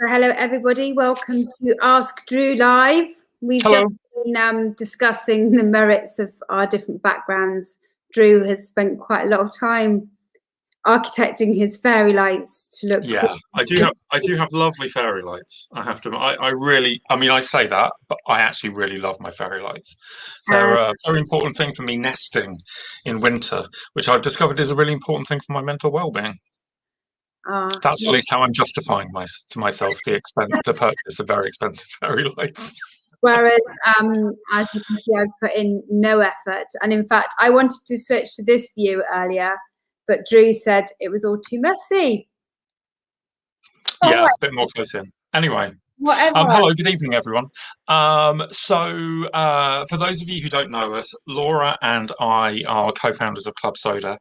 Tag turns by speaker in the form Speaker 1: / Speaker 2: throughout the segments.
Speaker 1: So hello, everybody. Welcome to Ask Drew Live. We've
Speaker 2: Hello.
Speaker 1: just been discussing the merits of our different backgrounds. Drew has spent quite a lot of time architecting his fairy lights to look.
Speaker 2: Yeah, I do have lovely fairy lights. I have to. I say that, but I actually really love my fairy lights. They're a very important thing for me nesting in winter, which I've discovered is a really important thing for my mental well-being. That's at least how I'm justifying to myself the purchase of very expensive fairy lights.
Speaker 1: Whereas, as you can see, I've put in no effort. And in fact, I wanted to switch to this view earlier, but Drew said it was all too messy.
Speaker 2: Yeah, a bit more close in. Anyway. Hello, good evening, everyone. For those of you who don't know us, Laura and I are co-founders of Club Soda.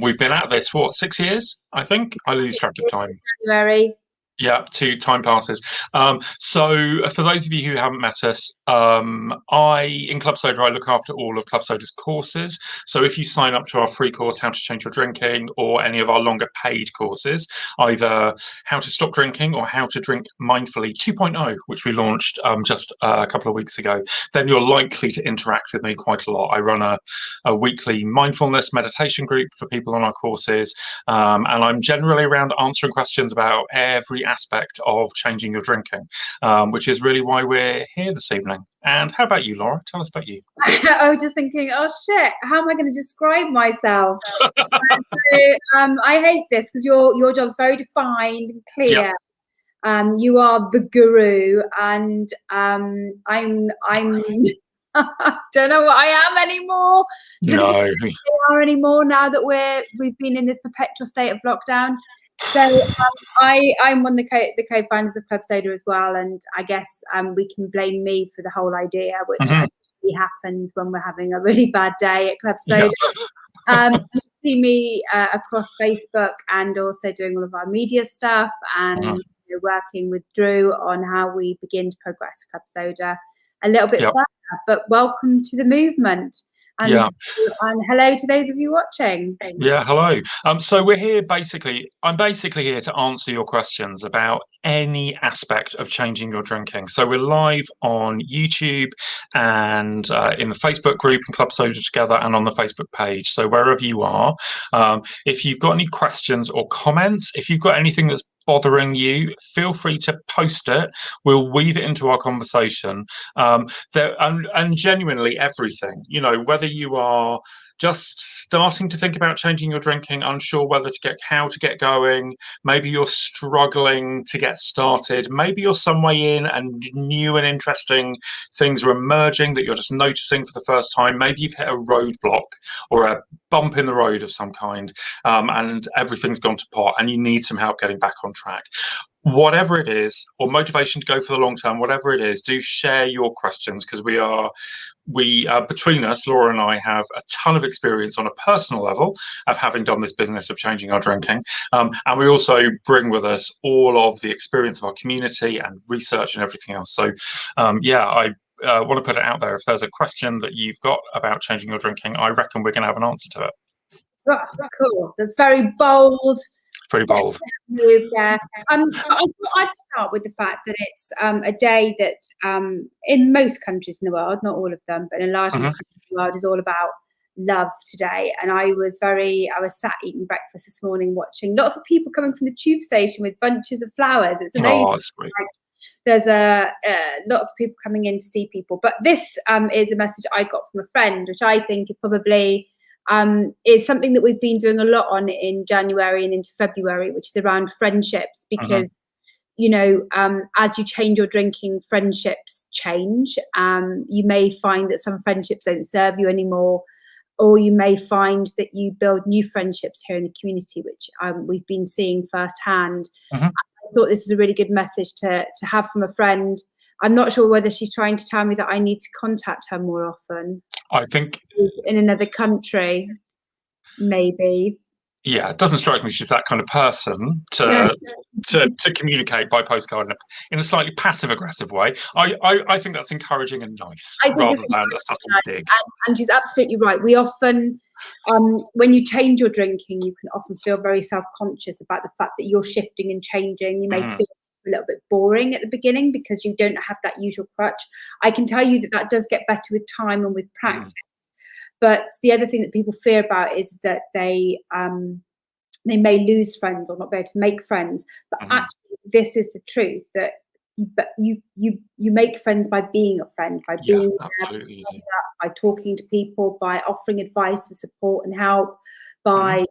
Speaker 2: We've been at this for 6 years, I think. I lose track of time.
Speaker 1: January.
Speaker 2: Yeah, time passes. So for those of you who haven't met us, in Club Soda, I look after all of Club Soda's courses. So if you sign up to our free course, How to Change Your Drinking, or any of our longer paid courses, either How to Stop Drinking or How to Drink Mindfully 2.0, which we launched just a couple of weeks ago, then you're likely to interact with me quite a lot. I run a weekly mindfulness meditation group for people on our courses, and I'm generally around answering questions about every aspect of changing your drinking, which is really why we're here this evening. And how about you, Laura? Tell us about you.
Speaker 1: I was just thinking, oh shit, how am I going to describe myself? I hate this because your job's very defined and clear. Yep. You are the guru, and I'm I don't know what I am anymore. So
Speaker 2: no,
Speaker 1: we are anymore now that we've been in this perpetual state of lockdown. So I'm one of the co-founders of Club Soda as well, and I guess we can blame me for the whole idea, which actually happens when we're having a really bad day at Club Soda. You see me across Facebook and also doing all of our media stuff and working with Drew on how we begin to progress Club Soda a little bit further. But welcome to the movement. And hello to those of you watching.
Speaker 2: Yeah, hello. So we're here I'm basically here to answer your questions about any aspect of changing your drinking. So we're live on YouTube and in the Facebook group and Club Soda Together and on the Facebook page. So wherever you are, if you've got any questions or comments, if you've got anything that's bothering you, feel free to post it. We'll weave it into our conversation. And genuinely everything, whether you are just starting to think about changing your drinking, unsure how to get going, maybe you're struggling to get started, maybe you're some way in and new and interesting things are emerging that you're just noticing for the first time, maybe you've hit a roadblock or a bump in the road of some kind, and everything's gone to pot and you need some help getting back on track. Whatever it is, or motivation to go for the long term, whatever it is, do share your questions, because between us, Laura and I, have a ton of experience on a personal level of having done this business of changing our drinking, and we also bring with us all of the experience of our community and research and everything else. So I want to put it out there. If there's a question that you've got about changing your drinking, I reckon we're going to have an answer to it.
Speaker 1: Oh, cool. That's very bold.
Speaker 2: Pretty bold.
Speaker 1: Move there. I thought I'd start with the fact that it's a day that in most countries in the world, not all of them, but in a large number of countries in the world, is all about love today. And I was sat eating breakfast this morning watching lots of people coming from the tube station with bunches of flowers. It's amazing.
Speaker 2: Oh, that's great.
Speaker 1: There's lots of people coming in to see people. But this is a message I got from a friend, which I think is probably is something that we've been doing a lot on in January and into February, which is around friendships, because as you change your drinking, friendships change. You may find that some friendships don't serve you anymore, or you may find that you build new friendships here in the community, which we've been seeing firsthand. I thought this was a really good message to have from a friend. I'm not sure whether she's trying to tell me that I need to contact her more often.
Speaker 2: I think
Speaker 1: she's in another country, maybe.
Speaker 2: Yeah, it doesn't strike me she's that kind of person to communicate by postcard in a slightly passive-aggressive way. I think that's encouraging and nice, rather than a subtle dig.
Speaker 1: And she's absolutely right. We often, when you change your drinking, you can often feel very self-conscious about the fact that you're shifting and changing. You may feel a little bit boring at the beginning because you don't have that usual crutch. I can tell you that that does get better with time and with practice. But the other thing that people fear about is that they may lose friends or not be able to make friends. But actually, this is the truth, that you make friends by being a friend, by being
Speaker 2: absolutely,
Speaker 1: by talking to people, by offering advice and support and help, by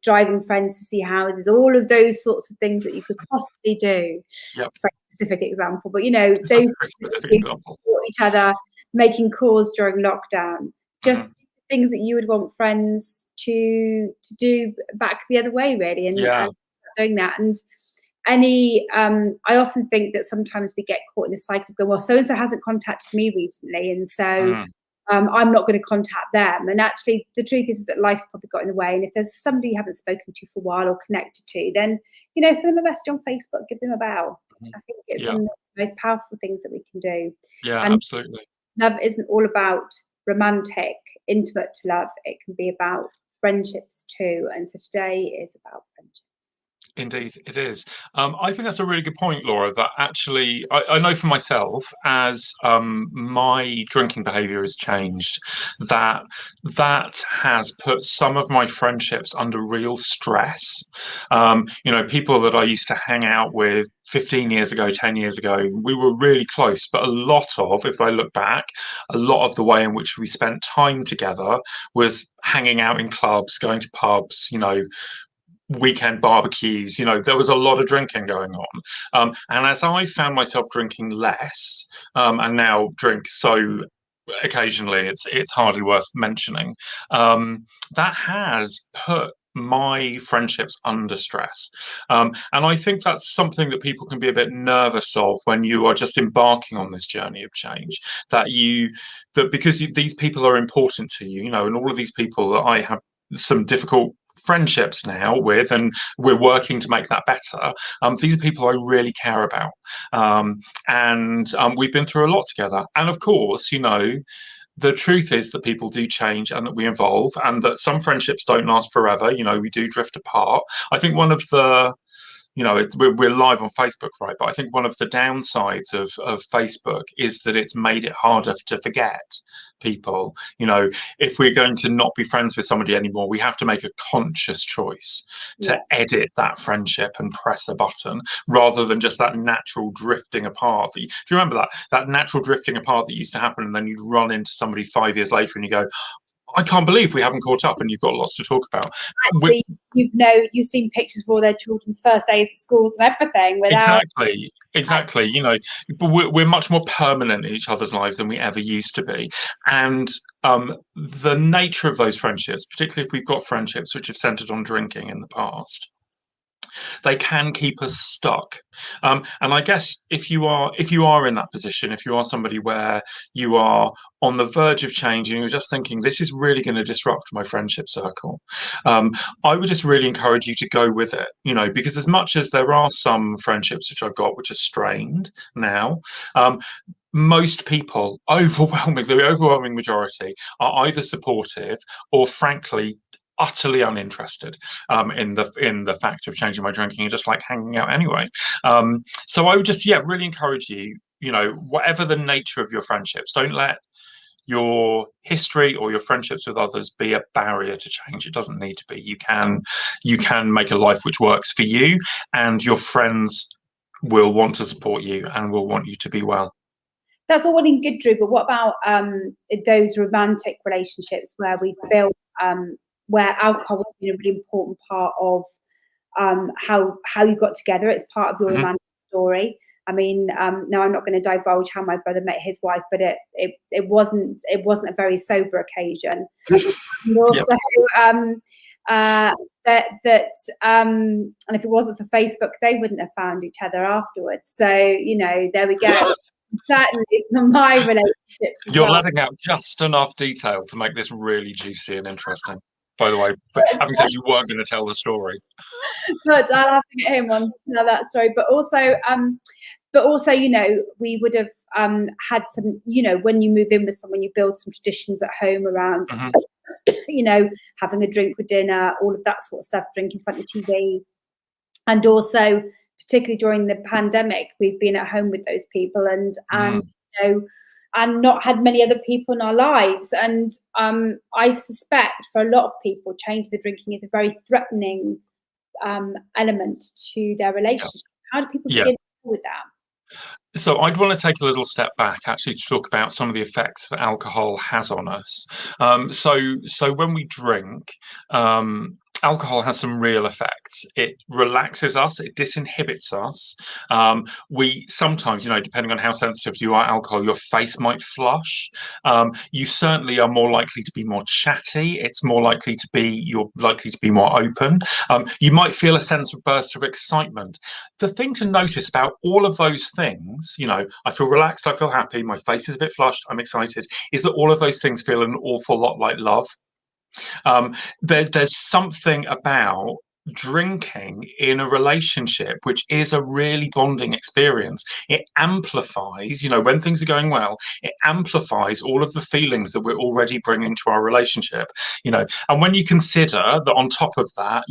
Speaker 1: driving friends to see houses, all of those sorts of things that you could possibly do. It's a very specific example, but
Speaker 2: it's
Speaker 1: those
Speaker 2: a specific example.
Speaker 1: support each other, making calls during lockdown, just things that you would want friends to do back the other way, really, and doing that. And I often think that sometimes we get caught in a cycle of going, well, so and so hasn't contacted me recently, and so I'm not going to contact them. And actually, the truth is that life's probably got in the way. And if there's somebody you haven't spoken to for a while or connected to, then send them a message on Facebook, give them a bell. I think it's one of the most powerful things that we can do.
Speaker 2: Yeah,
Speaker 1: and
Speaker 2: absolutely.
Speaker 1: Love isn't all about romantic, intimate love. It can be about friendships too. And so today is about friendships.
Speaker 2: Indeed, it is. I think that's a really good point, Laura, that actually I know for myself, as my drinking behaviour has changed, that has put some of my friendships under real stress. People that I used to hang out with 15 years ago, 10 years ago, we were really close. But if I look back, a lot of the way in which we spent time together was hanging out in clubs, going to pubs, weekend barbecues. There was a lot of drinking going on, and as I found myself drinking less, and now drink so occasionally it's hardly worth mentioning, that has put my friendships under stress, and I think that's something that people can be a bit nervous of when you are just embarking on this journey of change, because these people are important to you, and all of these people that I have some difficult friendships now with, and we're working to make that better. These are people I really care about, and we've been through a lot together. And of course, the truth is that people do change and that we evolve, and that some friendships don't last forever. We do drift apart. I think one of the we're live on Facebook, right? But I think one of the downsides of Facebook is that it's made it harder to forget people. If we're going to not be friends with somebody anymore, we have to make a conscious choice to edit that friendship and press a button, rather than just that natural drifting apart. Do you remember that natural drifting apart that used to happen, and then you'd run into somebody 5 years later and you go, I can't believe we haven't caught up, and you've got lots to talk about.
Speaker 1: Actually, you've seen pictures of all their children's first days of schools and everything.
Speaker 2: Exactly. But we're much more permanent in each other's lives than we ever used to be, and the nature of those friendships, particularly if we've got friendships which have centered on drinking in the past, they can keep us stuck. And I guess if you are in that position, if you are somebody where you are on the verge of change and you're just thinking, this is really going to disrupt my friendship circle, I would just really encourage you to go with it, because as much as there are some friendships which I've got which are strained now, most people, the overwhelming majority, are either supportive or, frankly, utterly uninterested in the fact of changing my drinking and just like hanging out anyway. So I would just really encourage you, whatever the nature of your friendships, don't let your history or your friendships with others be a barrier to change. It doesn't need to be. You can make a life which works for you, and your friends will want to support you and will want you to be well.
Speaker 1: That's all well and good, Drew, but what about those romantic relationships where we've built where alcohol has been a really important part of how you got together? It's part of your romantic story. I mean, no, I'm not going to divulge how my brother met his wife, but it wasn't a very sober occasion. And also, and if it wasn't for Facebook, they wouldn't have found each other afterwards. So there we go. Certainly, it's not my relationships.
Speaker 2: You're letting out just enough detail to make this really juicy and interesting. By the way, but having said you weren't going to tell the story,
Speaker 1: but I'll have to get him on to tell that story. But also, we would have had some, when you move in with someone, you build some traditions at home around, having a drink with dinner, all of that sort of stuff, drink in front of TV, and also particularly during the pandemic, we've been at home with those people, and
Speaker 2: Mm.
Speaker 1: you know, and not had many other people in our lives. And I suspect for a lot of people, changing the drinking is a very threatening element to their
Speaker 2: Yeah.
Speaker 1: relationship. How do people
Speaker 2: Yeah.
Speaker 1: begin to deal with that?
Speaker 2: So I'd want to take a little step back, actually, to talk about some of the effects that alcohol has on us. So when we drink, alcohol has some real effects. It relaxes us, it disinhibits us. We sometimes, depending on how sensitive you are to alcohol, your face might flush. You certainly are more likely to be more chatty. You're likely to be more open. You might feel a sense of burst of excitement. The thing to notice about all of those things, I feel relaxed, I feel happy, my face is a bit flushed, I'm excited, is that all of those things feel an awful lot like love. There's something about drinking in a relationship which is a really bonding experience. It amplifies, when things are going well, it amplifies all of the feelings that we're already bringing to our relationship. And when you consider that on top of that,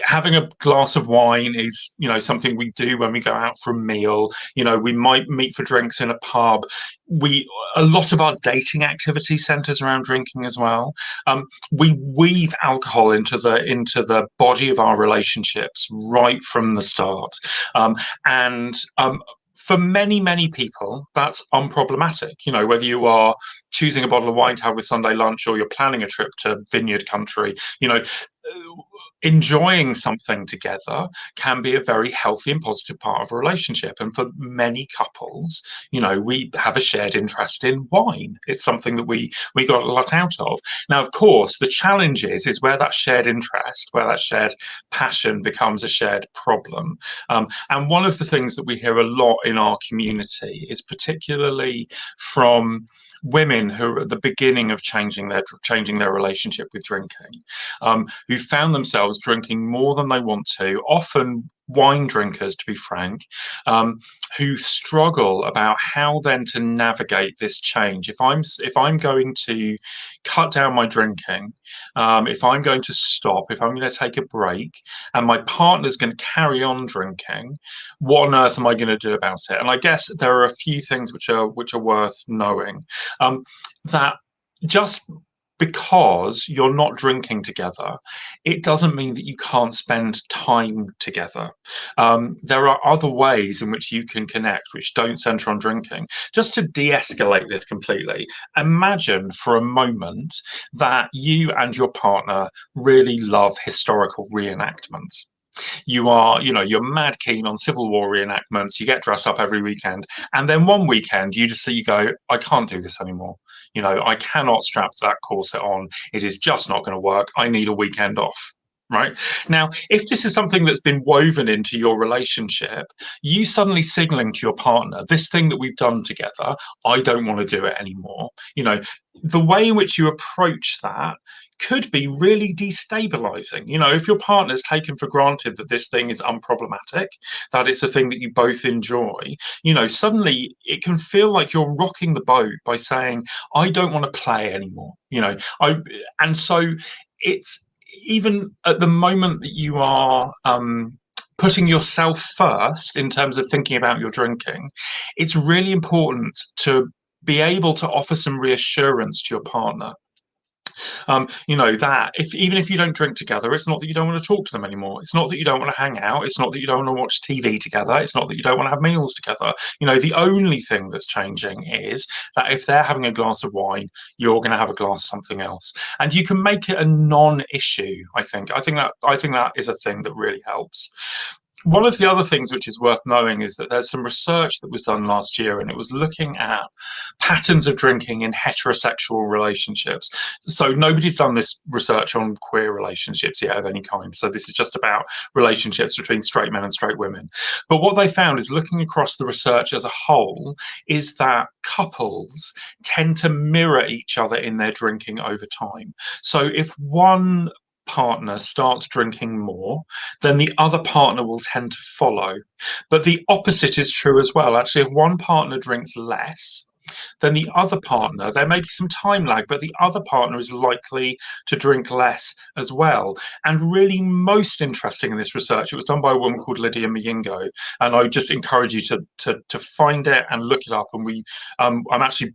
Speaker 2: having a glass of wine is something we do when we go out for a meal. We might meet for drinks in a pub. A lot of our dating activity centers around drinking as well. We weave alcohol into the body of our relationships right from the start. And for many people, that's unproblematic. Whether you are choosing a bottle of wine to have with Sunday lunch, or you're planning a trip to vineyard country, enjoying something together can be a very healthy and positive part of a relationship. And for many couples, we have a shared interest in wine. It's something that we got a lot out of. Now, of course, the challenge is where that shared interest, where that shared passion becomes a shared problem. And one of the things that we hear a lot in our community is particularly from women who are at the beginning of changing their relationship with drinking, who found themselves drinking more than they want to, often wine drinkers, to be frank, who struggle about how then to navigate this change. If I'm going to cut down my drinking, if I'm going to stop, if I'm going to take a break, and my partner's going to carry on drinking, what on earth am I going to do about it? And I guess there are a few things which are worth knowing. That just because you're not drinking together, it doesn't mean that you can't spend time together. There are other ways in which you can connect which don't center on drinking. Just to de-escalate this completely, imagine for a moment that you and your partner really love historical reenactments. You're mad keen on Civil War reenactments. You get dressed up every weekend, and then one weekend you go, I can't do this anymore. I cannot strap that corset on. It is just not going to work. I need a weekend off. Right now, if this is something that's been woven into your relationship, you suddenly signaling to your partner, this thing that we've done together, I don't want to do it anymore. The way in which you approach that could be really destabilizing. If your partner's taken for granted that this thing is unproblematic, that it's a thing that you both enjoy, suddenly it can feel like you're rocking the boat by saying, I don't want to play anymore. And so it's, even at the moment that you are putting yourself first in terms of thinking about your drinking, it's really important to be able to offer some reassurance to your partner. That even if you don't drink together, it's not that you don't want to talk to them anymore. It's not that you don't want to hang out. It's not that you don't want to watch TV together. It's not that you don't want to have meals together. The only thing that's changing is that if they're having a glass of wine, you're going to have a glass of something else, and you can make it a non-issue. I think that is a thing that really helps. One of the other things which is worth knowing is that there's some research that was done last year, and it was looking at patterns of drinking in heterosexual relationships. So nobody's done this research on queer relationships yet of any kind. So this is just about relationships between straight men and straight women. But what they found is, looking across the research as a whole, is that couples tend to mirror each other in their drinking over time. So if one partner starts drinking more, then the other partner will tend to follow. But the opposite is true as well. Actually, if one partner drinks less, then the other partner, there may be some time lag, but the other partner is likely to drink less as well. And really most interesting in this research, it was done by a woman called Lydia Mayingo, and I just encourage you to find it and look it up. And I'm actually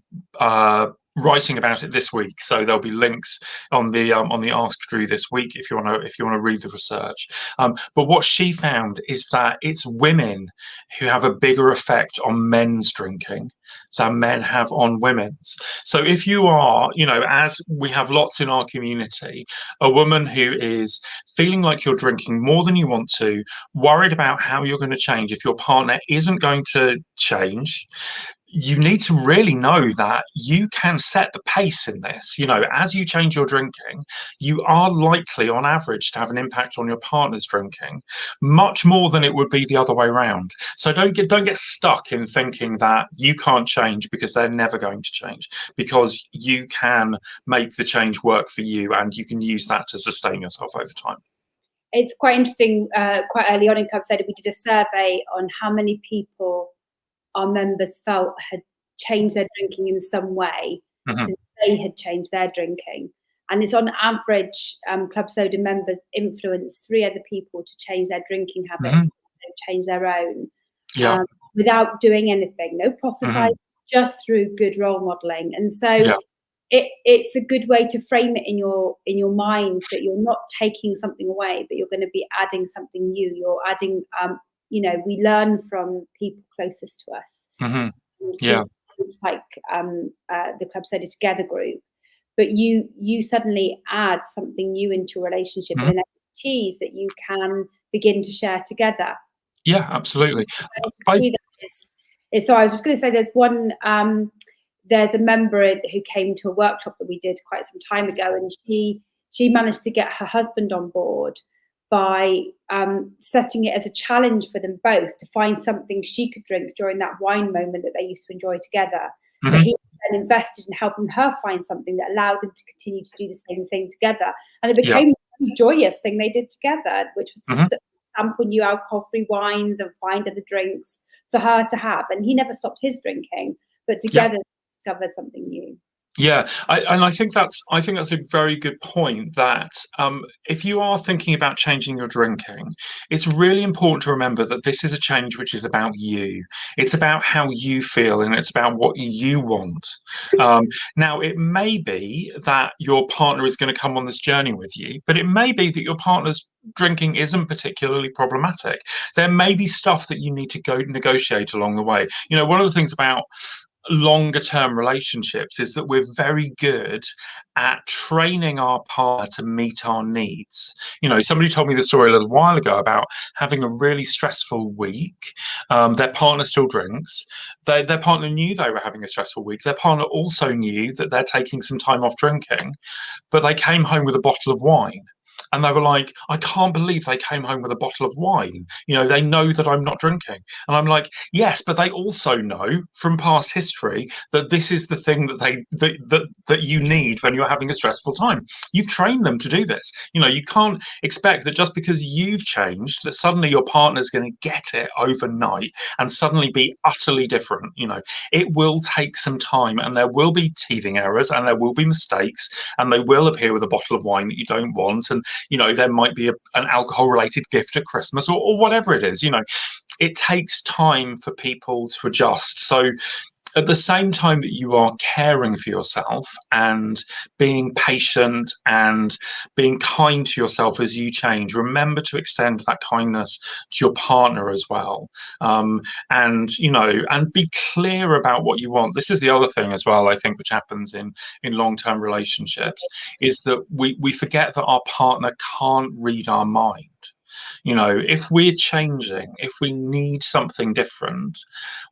Speaker 2: writing about it this week, so there'll be links on the Ask Drew this week if you want to read the research. But what she found is that it's women who have a bigger effect on men's drinking than men have on women's. So if you are, as we have lots in our community, a woman who is feeling like you're drinking more than you want to, worried about how you're going to change if your partner isn't going to change, you need to really know that you can set the pace in this. As you change your drinking, you are likely on average to have an impact on your partner's drinking much more than it would be the other way around. So don't get stuck in thinking that you can't change because they're never going to change, because you can make the change work for you and you can use that to sustain yourself over time.
Speaker 1: It's quite interesting. Quite early on in Club Soda, we did a survey on how many people our members felt had changed their drinking in some way since they had changed their drinking. And it's on average, Club Soda members influence 3 other people to change their drinking habits, change their own, without doing anything, no prophesizing, just through good role modeling. And so it's a good way to frame it in your mind that you're not taking something away, but you're going to be adding something new. You're adding we learn from people closest to us. Groups like the Club Soda Together group, but you suddenly add something new into a relationship and an expertise that you can begin to share together.
Speaker 2: Yeah, absolutely.
Speaker 1: So I was just going to say, there's a member who came to a workshop that we did quite some time ago, and she managed to get her husband on board by setting it as a challenge for them both to find something she could drink during that wine moment that they used to enjoy together. So he then invested in helping her find something that allowed them to continue to do the same thing together. And it became a really joyous thing they did together, which was to sample new alcohol-free wines and find other drinks for her to have. And he never stopped his drinking, but together they discovered something new.
Speaker 2: Yeah, I think that's a very good point, that if you are thinking about changing your drinking, it's really important to remember that this is a change which is about you. It's about how you feel and it's about what you want. Now, it may be that your partner is going to come on this journey with you, but it may be that your partner's drinking isn't particularly problematic. There may be stuff that you need to go negotiate along the way. One of the things about longer term relationships is that we're very good at training our partner to meet our needs. Somebody told me the story a little while ago about having a really stressful week. Their partner still drinks. Their partner knew they were having a stressful week. Their partner also knew that they're taking some time off drinking, but they came home with a bottle of wine. And they were like, I can't believe they came home with a bottle of wine. They know that I'm not drinking. And I'm like, yes, but they also know from past history that this is the thing that you need when you're having a stressful time. You've trained them to do this. You can't expect that just because you've changed that suddenly your partner's going to get it overnight and suddenly be utterly different. It will take some time, and there will be teething errors, and there will be mistakes, and they will appear with a bottle of wine that you don't want. And there might be an alcohol related gift at Christmas or whatever it is. It takes time for people to adjust. So at the same time that you are caring for yourself and being patient and being kind to yourself as you change, remember to extend that kindness to your partner as well. And be clear about what you want. This is the other thing as well, I think, which happens in long-term relationships, is that we forget that our partner can't read our mind. If we're changing, if we need something different,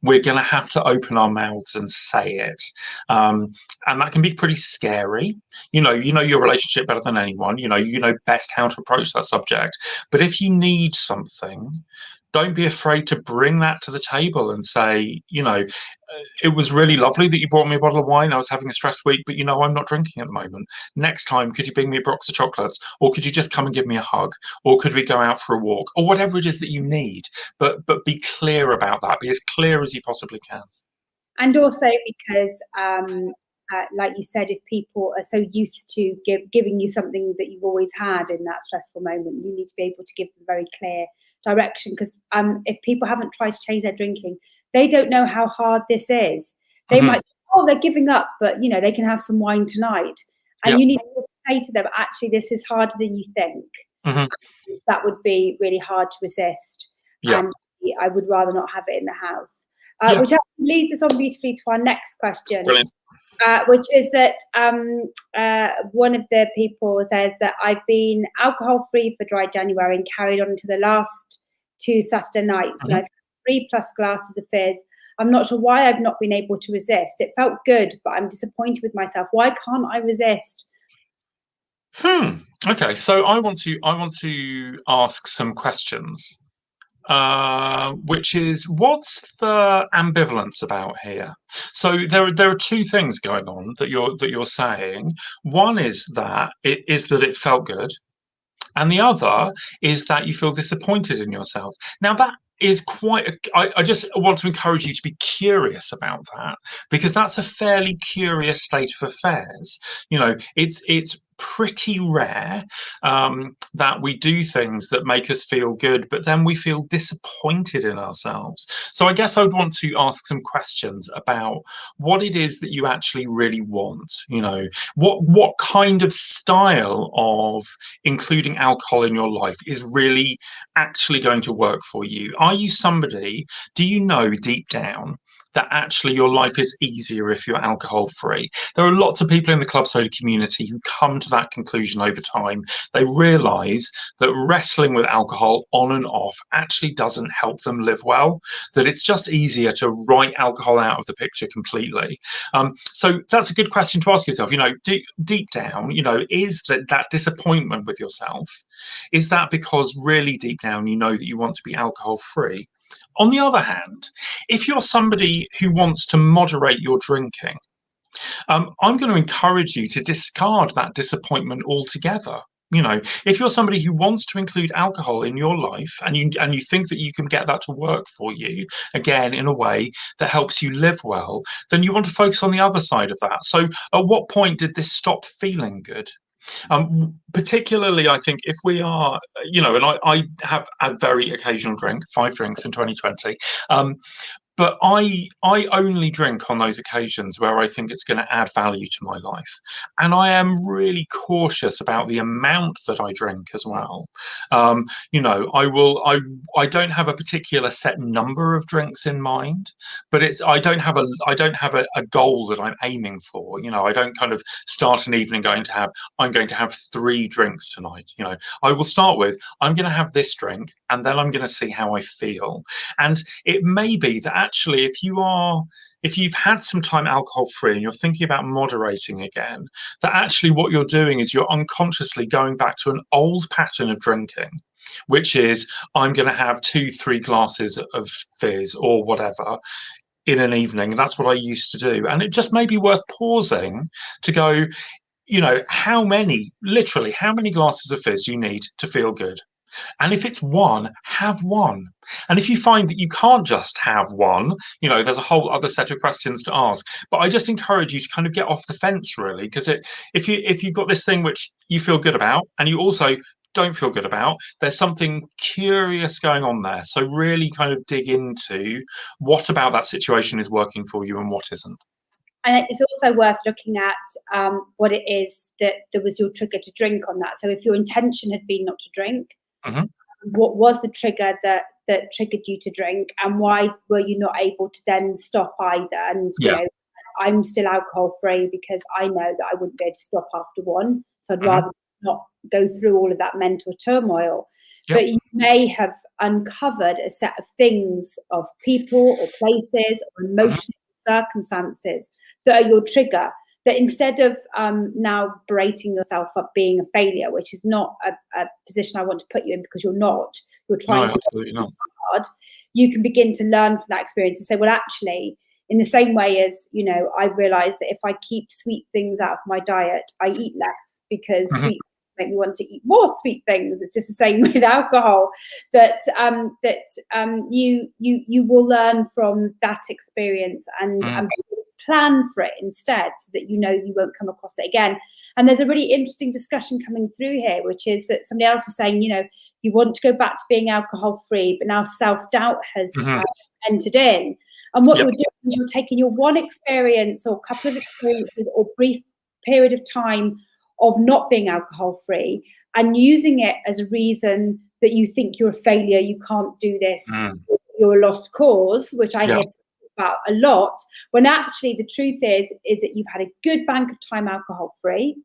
Speaker 2: we're going to have to open our mouths and say it. And that can be pretty scary. You know your relationship better than anyone. You know best how to approach that subject. But if you need something, don't be afraid to bring that to the table and say, it was really lovely that you brought me a bottle of wine. I was having a stressed week, but I'm not drinking at the moment. Next time, could you bring me a box of chocolates? Or could you just come and give me a hug? Or could we go out for a walk? Or whatever it is that you need. But be clear about that. Be as clear as you possibly can.
Speaker 1: And also because, like you said, if people are so used to giving you something that you've always had in that stressful moment, you need to be able to give them very clear direction. Because if people haven't tried to change their drinking, they don't know how hard this is. They might, oh, they're giving up, but they can have some wine tonight. And you need to say to them, actually, this is harder than you think. That would be really hard to resist. And I would rather not have it in the house. Which actually leads us on beautifully to our next question.
Speaker 2: Brilliant.
Speaker 1: Which is that one of the people says that I've been alcohol-free for dry January and carried on to the last 2 Saturday nights when I've had 3+ glasses of fizz. I'm not sure why I've not been able to resist. It felt good, but I'm disappointed with myself. Why can't I resist?
Speaker 2: Okay, so I want to ask some questions. Which is, what's the ambivalence about here? So there are 2 things going on that you're saying. One is that it felt good, and the other is that you feel disappointed in yourself. Now that is I just want to encourage you to be curious about that, because that's a fairly curious state of affairs. It's pretty rare that we do things that make us feel good, but then we feel disappointed in ourselves. So I guess I would want to ask some questions about what it is that you actually really want. What kind of style of including alcohol in your life is really actually going to work for you. Are you somebody, do you know deep down that actually your life is easier if you're alcohol free? There are lots of people in the club soda community who come to that conclusion over time. They realize that wrestling with alcohol on and off actually doesn't help them live well, that it's just easier to write alcohol out of the picture completely. So that's a good question to ask yourself. Deep down, is that disappointment with yourself, is that because really deep down you know that you want to be alcohol free? On the other hand, if you're somebody who wants to moderate your drinking, I'm going to encourage you to discard that disappointment altogether. If you're somebody who wants to include alcohol in your life and you think that you can get that to work for you, again, in a way that helps you live well, then you want to focus on the other side of that. So at what point did this stop feeling good? Particularly, I think if we are, and I have a very occasional drink, 5 drinks in 2020. But I only drink on those occasions where I think it's going to add value to my life. And I am really cautious about the amount that I drink as well. I don't have a particular set number of drinks in mind, but I don't have a goal that I'm aiming for. I don't kind of start an evening I'm going to have 3 drinks tonight. I will start with, I'm going to have this drink and then I'm going to see how I feel. And it may be that actually, if you've had some time alcohol free and you're thinking about moderating again, that actually what you're doing is you're unconsciously going back to an old pattern of drinking, which is, I'm going to have 2-3 glasses of fizz or whatever in an evening. And that's what I used to do. And it just may be worth pausing to go, how many glasses of fizz do you need to feel good? And if it's 1, have 1. And if you find that you can't just have 1, there's a whole other set of questions to ask. But I just encourage you to kind of get off the fence, really, because if you've got this thing which you feel good about and you also don't feel good about, there's something curious going on there. So really kind of dig into what about that situation is working for you and what isn't.
Speaker 1: And it's also worth looking at what it is that there was your trigger to drink on that. So if your intention had been not to drink, what was the trigger that triggered you to drink, and why were you not able to then stop either? And I'm still alcohol free because I know that I wouldn't be able to stop after 1, so I'd rather not go through all of that mental turmoil. But you may have uncovered a set of things, of people or places or emotional circumstances that are your trigger, that instead of now berating yourself up being a failure, which is not a position I want to put you in, because you're trying to
Speaker 2: absolutely not.
Speaker 1: Hard, you can begin to learn from that experience and say, well, actually, in the same way as, I've realized that if I keep sweet things out of my diet, I eat less, because sweet make me want to eat more sweet things. It's just the same with alcohol, that you will learn from that experience and be able to plan for it instead, so that you know you won't come across it again. And there's a really interesting discussion coming through here, which is that somebody else was saying, you know, you want to go back to being alcohol free, but now self-doubt has entered in. And what you're doing is you're taking your one experience or couple of experiences or brief period of time of not being alcohol free and using it as a reason that you think you're a failure, you can't do this, you're a lost cause, which I hear about a lot, when actually the truth is that you've had a good bank of time alcohol free.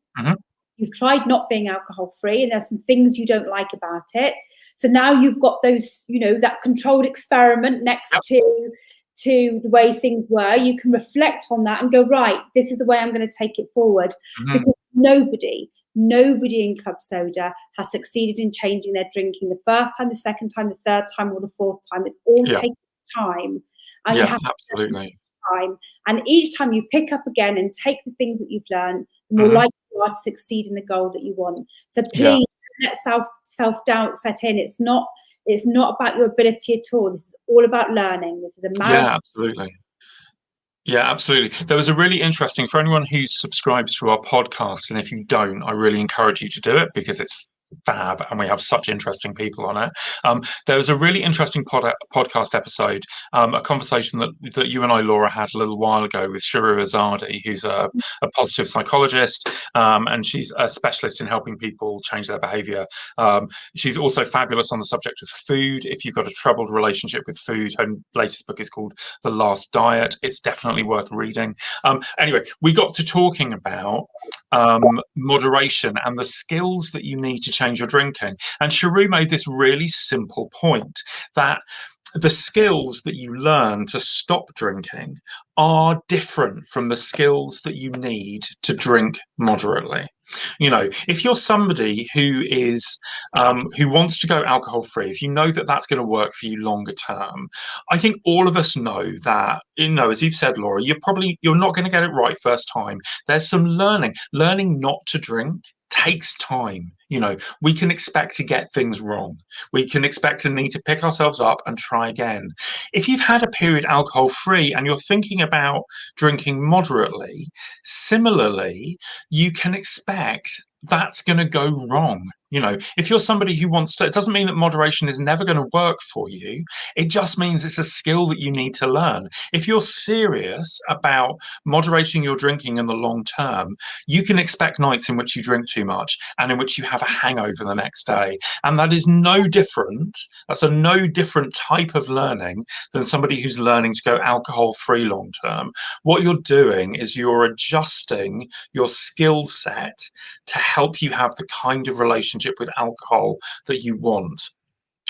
Speaker 1: You've tried not being alcohol free, and there's some things you don't like about it. So now you've got those, you know, that controlled experiment next to the way things were. You can reflect on that and go, right, this is the way I'm going to take it forward. Because nobody in club soda has succeeded in changing their drinking the first time, the second time, the third time, or the fourth time. It's all taking time. And you have
Speaker 2: absolutely.
Speaker 1: time. And each time you pick up again and take the things that you've learned, the more likely you are to succeed in the goal that you want. So please let self-doubt set in. It's not about your ability at all. This is all about learning. This is a marathon.
Speaker 2: Yeah, absolutely. There was a really interesting, for anyone who subscribes to our podcast, and if you don't, I really encourage you to do it because it's fab and we have such interesting people on it. There was a really interesting podcast episode, a conversation that you and I, Laura, had a little while ago with Shuru Azadi, who's a positive psychologist, and she's a specialist in helping people change their behavior. She's also fabulous on the subject of food. If you've got a troubled relationship with food, her latest book is called The Last Diet. It's definitely worth reading. Anyway, we got to talking about moderation and the skills that you need to change your drinking. And Shuru made this really simple point that the skills that you learn to stop drinking are different from the skills that you need to drink moderately. You know, if you're somebody who is who wants to go alcohol free, if you know that that's going to work for you longer term, I think all of us know that, you know, as you've said, Laura, you're not going to get it right first time. There's some learning not to drink takes time. You know, we can expect to get things wrong. We can expect to need to pick ourselves up and try again. If you've had a period alcohol free and you're thinking about drinking moderately, similarly, you can expect that's going to go wrong. You know, if you're somebody who wants to, it doesn't mean that moderation is never going to work for you. It just means it's a skill that you need to learn. If you're serious about moderating your drinking in the long term, you can expect nights in which you drink too much and in which you have a hangover the next day. And that is no different. That's a no different type of learning than somebody who's learning to go alcohol free long term. What you're doing is you're adjusting your skill set to help you have the kind of relationship with alcohol that you want.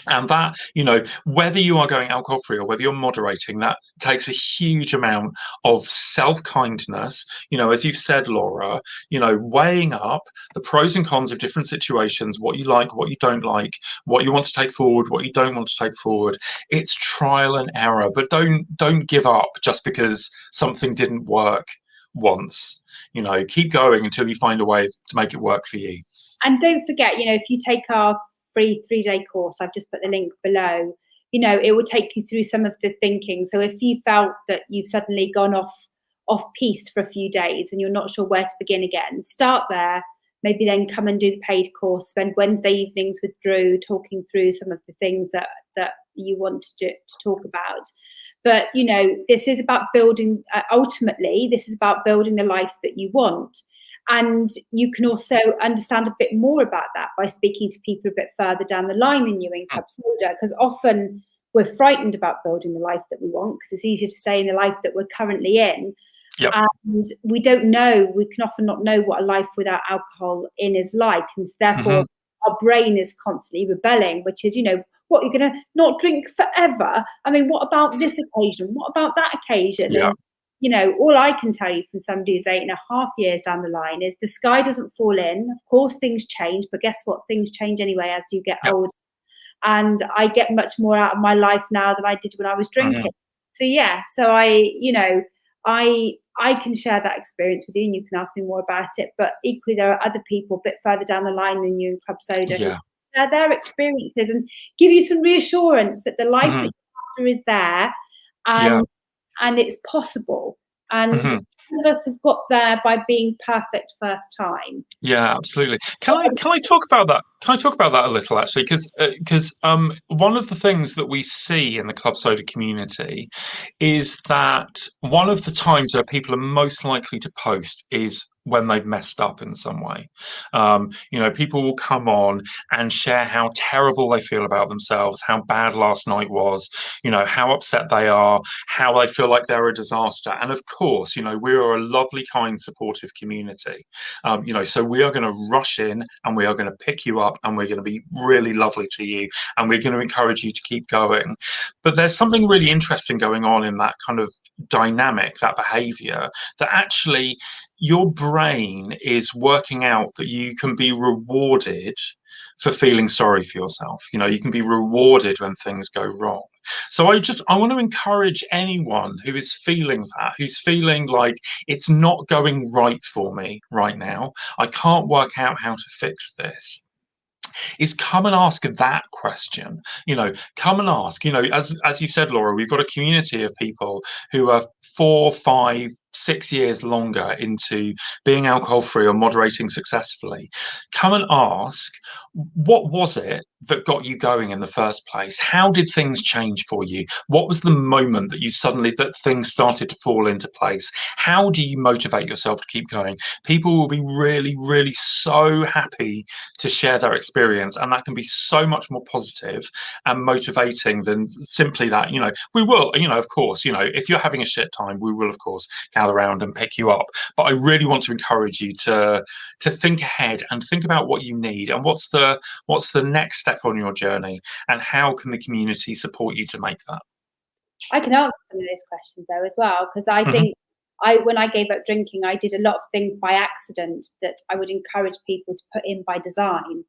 Speaker 2: And that, you know, whether you are going alcohol free or whether you're moderating, that takes a huge amount of self-kindness. You know, as you've said, Laura, you know, weighing up the pros and cons of different situations, what you like, what you don't like, what you want to take forward, what you don't want to take forward. It's trial and error, but don't give up just because something didn't work once. You know, keep going until you find a way to make it work for you.
Speaker 1: And don't forget, you know, if you take our free 3-day course, I've just put the link below, you know, it will take you through some of the thinking. So if you felt that you've suddenly gone off piste for a few days and you're not sure where to begin again, start there. Maybe then come and do the paid course, spend Wednesday evenings with Drew talking through some of the things that you want to talk about. But, you know, this is about building, ultimately, this is about building the life that you want. And you can also understand a bit more about that by speaking to people a bit further down the line in you in club soda, because often we're frightened about building the life that we want because it's easier to stay in the life that we're currently in.
Speaker 2: Yep.
Speaker 1: And we don't know, we can often not know what a life without alcohol in is like. And therefore, our brain is constantly rebelling, which is, you know, what, you're going to not drink forever? I mean, what about this occasion? What about that occasion?
Speaker 2: Yeah.
Speaker 1: And, you know, all I can tell you from somebody who's 8.5 years down the line is the sky doesn't fall in. Of course, things change, but guess what? Things change anyway as you get older. And I get much more out of my life now than I did when I was drinking. So, yeah, so I, you know, I can share that experience with you, and you can ask me more about it. But equally, there are other people a bit further down the line than you in Club Soda who
Speaker 2: Yeah.
Speaker 1: share their experiences and give you some reassurance that the life that
Speaker 2: Mhm.
Speaker 1: you're after is there,
Speaker 2: Yeah.
Speaker 1: and it's possible. And
Speaker 2: Mhm.
Speaker 1: none of us have got there by being perfect first time.
Speaker 2: Yeah, absolutely. Can I talk about that? Can I talk about that a little, actually? Because one of the things that we see in the Club Soda community is that one of the times where people are most likely to post is when they've messed up in some way. People will come on and share how terrible they feel about themselves, how bad last night was, how upset they are, how they feel like they're a disaster. And of course, we are a lovely, kind, supportive community. So we are going to rush in and we are going to pick you up and we're going to be really lovely to you and we're going to encourage you to keep going. But there's something really interesting going on in that kind of dynamic, that behavior, that actually your brain is working out that you can be rewarded for feeling sorry for yourself. You can be rewarded when things go wrong. So I want to encourage anyone who is feeling that, who's feeling like it's not going right for me right now, I can't work out how to fix this, is come and ask that question. Come and ask. As you said, Laura, we've got a community of people who are 4, 5, 6 years longer into being alcohol free or moderating successfully. Come and ask, what was it that got you going in the first place? How did things change for you? What was the moment that things started to fall into place? How do you motivate yourself to keep going? People will be really, really so happy to share their experience, and that can be so much more positive and motivating than simply that. We will, of course, if you're having a shit time, we will of course gather around and pick you up, but I really want to encourage you to think ahead and think about what you need and what's the next step on your journey, and how can the community support you to make that.
Speaker 1: I can answer some of those questions though as well, because I
Speaker 2: Mm-hmm.
Speaker 1: think when I gave up drinking, I did a lot of things by accident that I would encourage people to put in by design.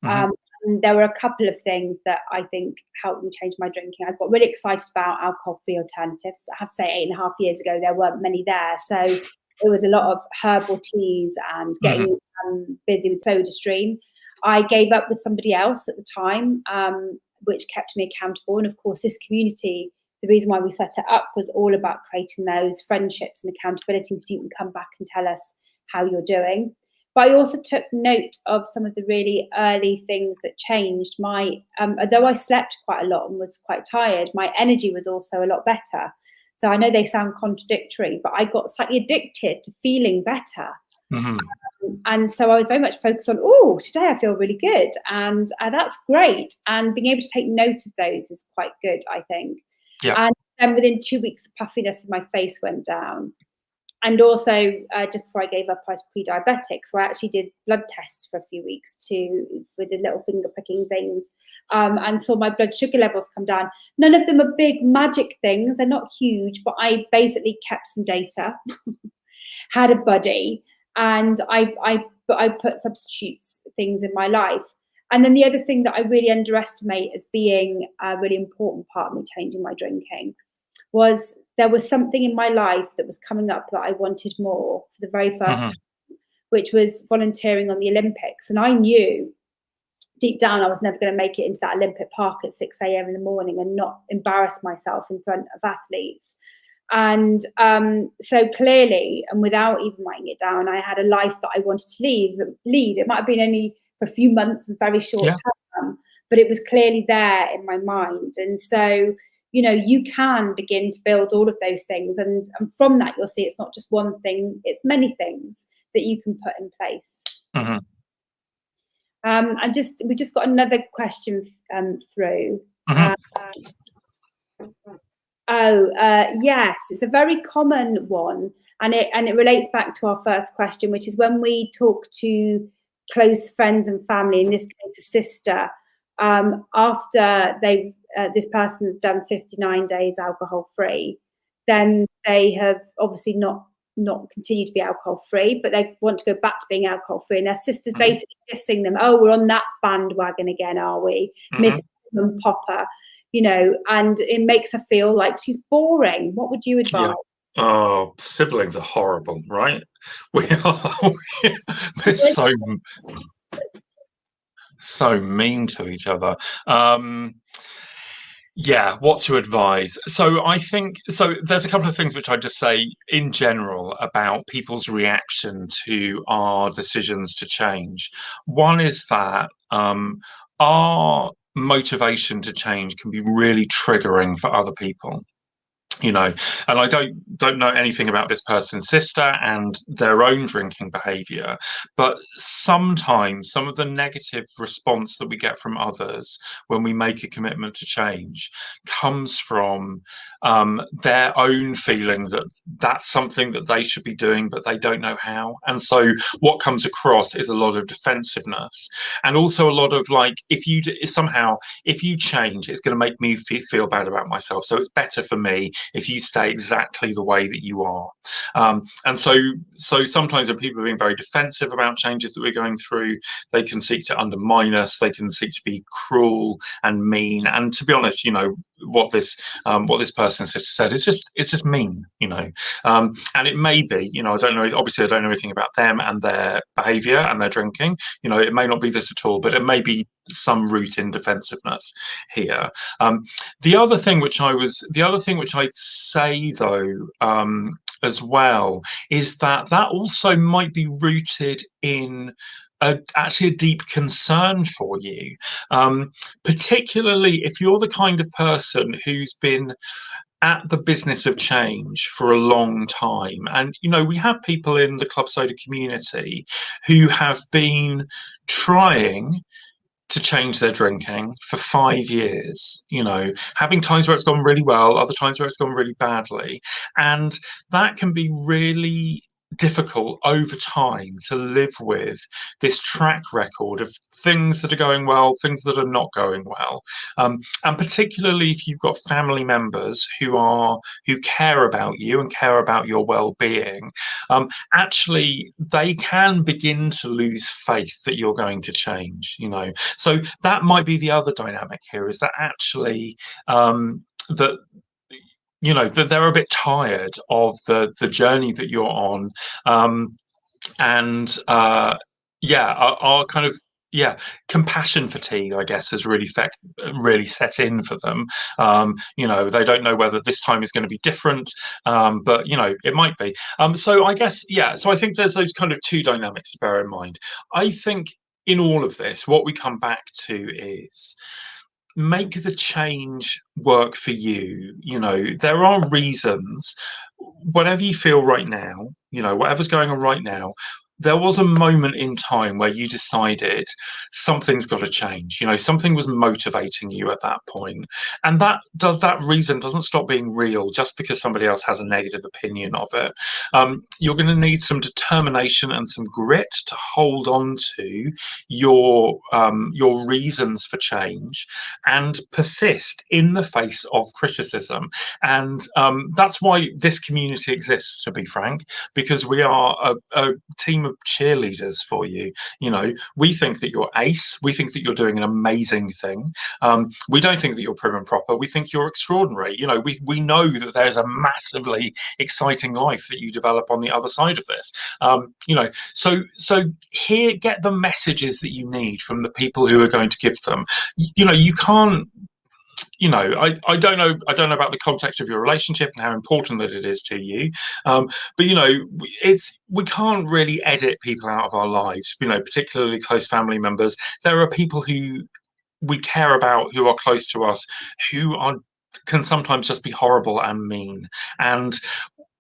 Speaker 2: Mm-hmm.
Speaker 1: Um, and there were a couple of things that I think helped me change my drinking. I got really excited about alcohol-free alternatives. I have to say, 8.5 years ago, there weren't many there. So it was a lot of herbal teas and
Speaker 2: Mm-hmm.
Speaker 1: getting busy with SodaStream. I gave up with somebody else at the time, which kept me accountable. And of course, this community, the reason why we set it up was all about creating those friendships and accountability, so you can come back and tell us how you're doing. But I also took note of some of the really early things that changed. Although I slept quite a lot and was quite tired, my energy was also a lot better. So I know they sound contradictory, but I got slightly addicted to feeling better.
Speaker 2: Mm-hmm.
Speaker 1: And so I was very much focused on, oh, today I feel really good. And that's great. And being able to take note of those is quite good, I think.
Speaker 2: Yeah.
Speaker 1: And then within 2 weeks, the puffiness of my face went down. And also, just before I gave up, I was pre-diabetic. So I actually did blood tests for a few weeks with the little finger pricking things, and saw my blood sugar levels come down. None of them are big magic things. They're not huge, but I basically kept some data, had a buddy, and I put substitutes things in my life. And then the other thing that I really underestimate as being a really important part of me changing my drinking was there was something in my life that was coming up that I wanted more for the very first
Speaker 2: Mm-hmm.
Speaker 1: time, which was volunteering on the Olympics. And I knew deep down I was never going to make it into that Olympic park at 6 a.m. in the morning and not embarrass myself in front of athletes. And so clearly, and without even writing it down, I had a life that I wanted to lead. It might have been only for a few months and very short term, but it was clearly there in my mind. And so, you can begin to build all of those things. And from that, you'll see it's not just one thing, it's many things that you can put in place.
Speaker 2: Mm-hmm.
Speaker 1: We just got another question through.
Speaker 2: Mm-hmm.
Speaker 1: Yes, it's a very common one, and it relates back to our first question, which is when we talk to close friends and family, in this case a sister, after this person's done 59 days alcohol free, then they have obviously not continued to be alcohol free, but they want to go back to being alcohol free, and their sister's basically dissing them. Oh, we're on that bandwagon again, are we? Miss Popper. And it makes her feel like she's boring. What would you advise?
Speaker 2: Oh, siblings are horrible, right? We are. We're so mean to each other. Um, Yeah, what to advise? So I think there's a couple of things which I just say in general about people's reaction to our decisions to change. One is that our motivation to change can be really triggering for other people, and I don't know anything about this person's sister and their own drinking behavior, but sometimes some of the negative response that we get from others when we make a commitment to change comes from their own feeling that that's something that they should be doing but they don't know how. And so what comes across is a lot of defensiveness, and also a lot of like, if you change, it's going to make me feel bad about myself, so it's better for me if you stay exactly the way that you are. And so sometimes when people are being very defensive about changes that we're going through, they can seek to undermine us, they can seek to be cruel and mean. And to be honest, what this person said is just mean, and it may be, I don't know, obviously I don't know anything about them and their behavior and their drinking. It may not be this at all, but it may be some root in defensiveness here. The other thing which I'd say though, as well, is that also might be rooted in actually a deep concern for you, particularly if you're the kind of person who's been at the business of change for a long time. And we have people in the club soda community who have been trying to change their drinking for 5 years, having times where it's gone really well, other times where it's gone really badly. And that can be really difficult over time to live with this track record of things that are going well, things that are not going well, and particularly if you've got family members who care about you and care about your well-being. Actually, they can begin to lose faith that you're going to change. So that might be the other dynamic here, is that actually that that they're a bit tired of the journey that you're on, and yeah, are kind of, yeah, compassion fatigue, I guess, has really set in for them. They don't know whether this time is going to be different, but it might be. So I guess, yeah. So I think there's those kind of two dynamics to bear in mind. I think in all of this, what we come back to is make the change work for you. There are reasons, whatever you feel right now, whatever's going on right now, there was a moment in time where you decided something's got to change. Something was motivating you at that point, and that reason doesn't stop being real just because somebody else has a negative opinion of it. You're going to need some determination and some grit to hold on to your reasons for change and persist in the face of criticism. And that's why this community exists, to be frank, because we are a team of cheerleaders for you. We think that you're ace. We think that you're doing an amazing thing. We don't think that you're prim and proper. We think you're extraordinary. We know that there's a massively exciting life that you develop on the other side of this. So here, get the messages that you need from the people who are going to give them. You can't. I don't know about the context of your relationship and how important that it is to you, but we can't really edit people out of our lives. Particularly close family members. There are people who we care about, who are close to us, who can sometimes just be horrible and mean. And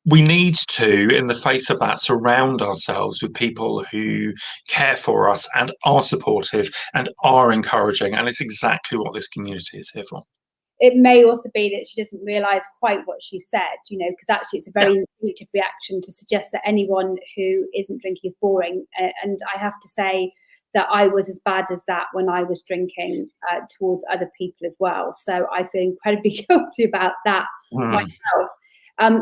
Speaker 2: we need to, in the face of that, surround ourselves with people who care for us and are supportive and are encouraging. And it's exactly what this community is here for.
Speaker 1: It may also be that she doesn't realise quite what she said, because actually it's a very instinctive reaction to suggest that anyone who isn't drinking is boring. And I have to say that I was as bad as that when I was drinking towards other people as well. So I feel incredibly guilty about that myself.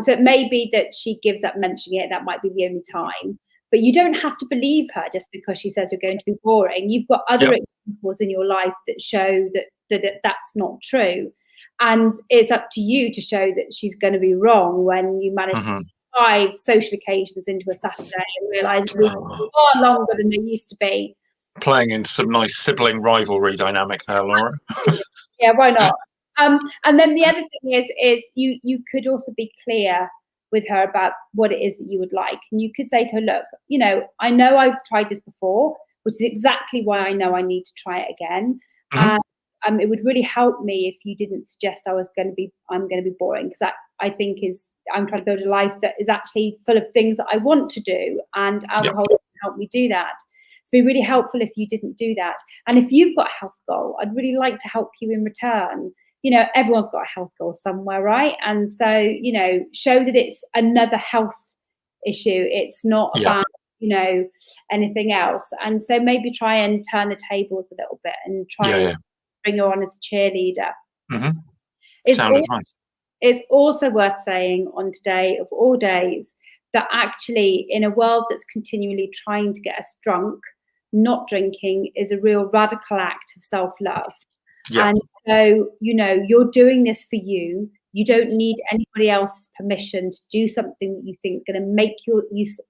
Speaker 1: So it may be that she gives up mentioning it. That might be the only time. But you don't have to believe her just because she says you're going to be boring. You've got other examples in your life that show that that's not true. And it's up to you to show that she's going to be wrong when you manage to 5 social occasions into a Saturday and realise the weeks are far longer than they used to be.
Speaker 2: Playing in some nice sibling rivalry dynamic there, Laura.
Speaker 1: Yeah, why not? And then the other thing is you could also be clear with her about what it is that you would like. And you could say to her, look, I know I've tried this before, which is exactly why I know I need to try it again. And it would really help me if you didn't suggest I'm going to be boring, because that, I think, I'm trying to build a life that is actually full of things that I want to do, and alcohol can help me do that. So it'd be really helpful if you didn't do that. And if you've got a health goal, I'd really like to help you in return. Everyone's got a health goal somewhere, right? And so, show that it's another health issue. It's not about, anything else. And so maybe try and turn the tables a little bit and try and bring her on as a cheerleader.
Speaker 2: Sound advice.
Speaker 1: It's also worth saying on today of all days that actually in a world that's continually trying to get us drunk, not drinking is a real radical act of self-love. And so, you're doing this for you. You don't need anybody else's permission to do something that you think is going to make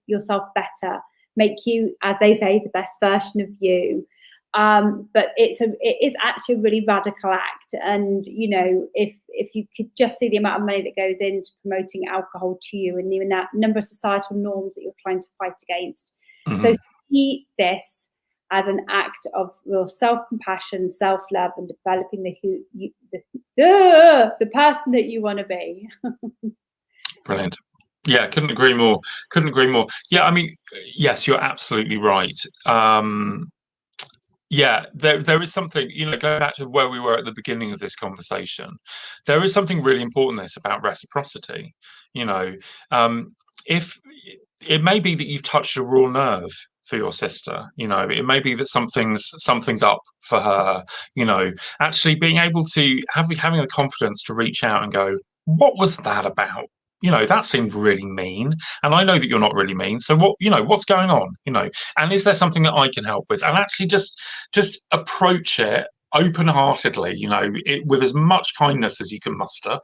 Speaker 1: yourself better, make you, as they say, the best version of you. But it is actually a really radical act. And, if you could just see the amount of money that goes into promoting alcohol to you and the number of societal norms that you're trying to fight against. So see this as an act of real self-compassion, self-love, and developing the person that you want to be.
Speaker 2: Brilliant. Yeah, couldn't agree more. Yeah, I mean, yes, you're absolutely right. Yeah, there is something, going back to where we were at the beginning of this conversation, there is something really important about reciprocity. If it may be that you've touched a raw nerve for your sister, it may be that something's up for her, actually being able to having the confidence to reach out and go, what was that about? That seemed really mean. And I know that you're not really mean. So what's going on? And is there something that I can help with? And actually just approach it open-heartedly, with as much kindness as you can muster.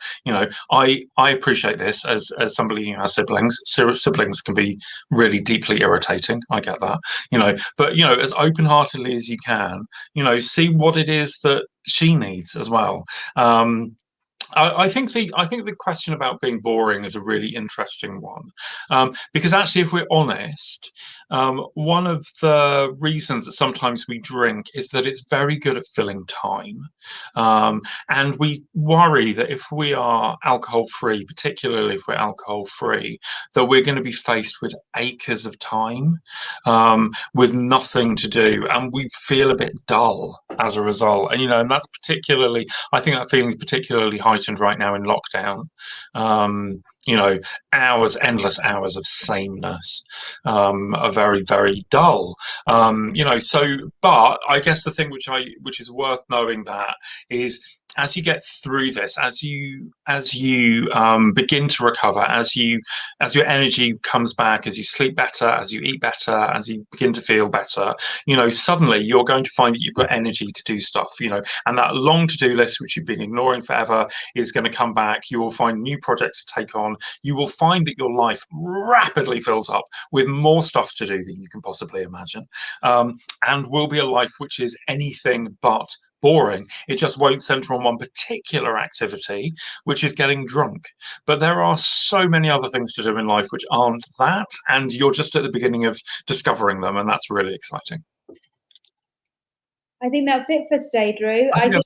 Speaker 2: I appreciate this as somebody who has siblings. Siblings can be really deeply irritating. I get that, but as open-heartedly as you can, see what it is that she needs as well. I think the question about being boring is a really interesting one, because actually, if we're honest, one of the reasons that sometimes we drink is that it's very good at filling time, and we worry that if we are alcohol-free, particularly if we're alcohol-free, that we're going to be faced with acres of time, with nothing to do, and we feel a bit dull as a result. And and that's particularly, I think that feeling is particularly heightened right now in lockdown. Endless hours of sameness are very, very dull. But I guess the thing which is worth knowing that is, as you get through this, as you begin to recover, as your energy comes back, as you sleep better, as you eat better, as you begin to feel better, suddenly you're going to find that you've got energy to do stuff, and that long to-do list, which you've been ignoring forever, is going to come back. You will find new projects to take on. You will find that your life rapidly fills up with more stuff to do than you can possibly imagine, and will be a life which is anything but boring. It just won't center on one particular activity, which is getting drunk. But there are so many other things to do in life which aren't that, and you're just at the beginning of discovering them, and that's really exciting.
Speaker 1: I think that's it for today, Drew. I think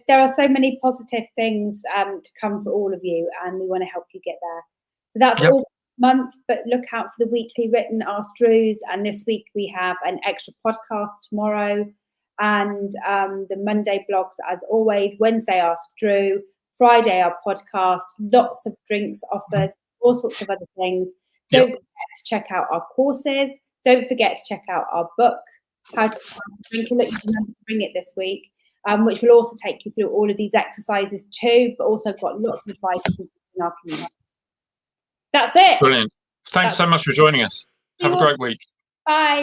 Speaker 1: there are so many positive things to come for all of you, and we want to help you get there. So that's all this month, but look out for the weekly written Ask Drews, and this week we have an extra podcast tomorrow. And the Monday blogs, as always. Wednesday, Ask Drew. Friday, our podcast. Lots of drinks offers, all sorts of other things. Don't forget to check out our courses. Don't forget to check out our book, How to Drink It. You remember to bring it this week, which will also take you through all of these exercises too, but also got lots of advice in our community. That's it.
Speaker 2: Brilliant. Thanks so much for joining us. Have a great week.
Speaker 1: Bye.